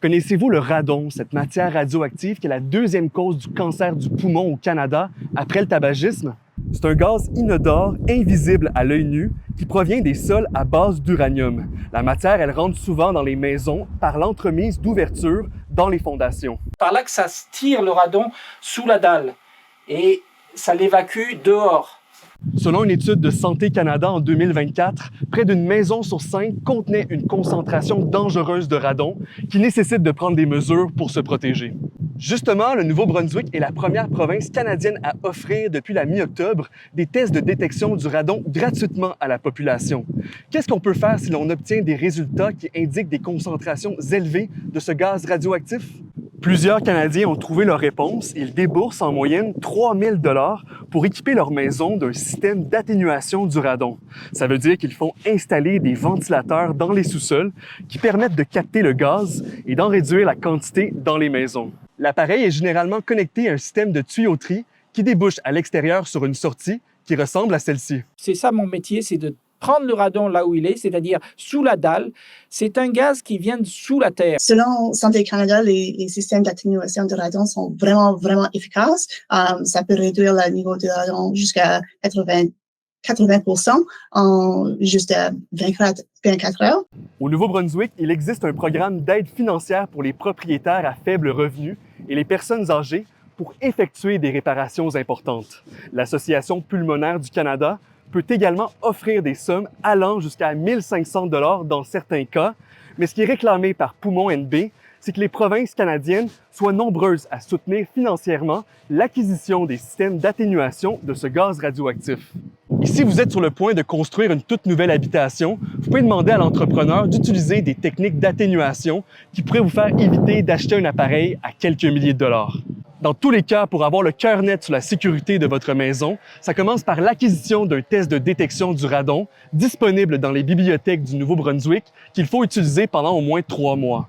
Connaissez-vous le radon, cette matière radioactive qui est la deuxième cause du cancer du poumon au Canada après le tabagisme? C'est un gaz inodore, invisible à l'œil nu, qui provient des sols à base d'uranium. La matière, elle rentre souvent dans les maisons par l'entremise d'ouvertures dans les fondations. Par là que ça tire le radon sous la dalle et ça l'évacue dehors. Selon une étude de Santé Canada en 2024, près d'une maison sur 5 contenait une concentration dangereuse de radon qui nécessite de prendre des mesures pour se protéger. Justement, le Nouveau-Brunswick est la première province canadienne à offrir depuis la mi-octobre des tests de détection du radon gratuitement à la population. Qu'est-ce qu'on peut faire si l'on obtient des résultats qui indiquent des concentrations élevées de ce gaz radioactif? Plusieurs Canadiens ont trouvé leur réponse. Ils déboursent en moyenne 3 000 $ pour équiper leur maison d'un système d'atténuation du radon. Ça veut dire qu'ils font installer des ventilateurs dans les sous-sols qui permettent de capter le gaz et d'en réduire la quantité dans les maisons. L'appareil est généralement connecté à un système de tuyauterie qui débouche à l'extérieur sur une sortie qui ressemble à celle-ci. C'est ça mon métier, c'est de prendre le radon là où il est, c'est-à-dire sous la dalle. C'est un gaz qui vient de sous la terre. Selon Santé Canada, les systèmes d'atténuation du radon sont vraiment efficaces. Ça peut réduire le niveau de radon jusqu'à 80% en juste 24 heures. Au Nouveau-Brunswick, il existe un programme d'aide financière pour les propriétaires à faible revenu et les personnes âgées pour effectuer des réparations importantes. L'Association pulmonaire du Canada peut également offrir des sommes allant jusqu'à 1 500 $ dans certains cas, mais ce qui est réclamé par Poumon NB, c'est que les provinces canadiennes soient nombreuses à soutenir financièrement l'acquisition des systèmes d'atténuation de ce gaz radioactif. Et si vous êtes sur le point de construire une toute nouvelle habitation, vous pouvez demander à l'entrepreneur d'utiliser des techniques d'atténuation qui pourraient vous faire éviter d'acheter un appareil à quelques milliers de dollars. Dans tous les cas, pour avoir le cœur net sur la sécurité de votre maison, ça commence par l'acquisition d'un test de détection du radon disponible dans les bibliothèques du Nouveau-Brunswick qu'il faut utiliser pendant au moins 3 mois.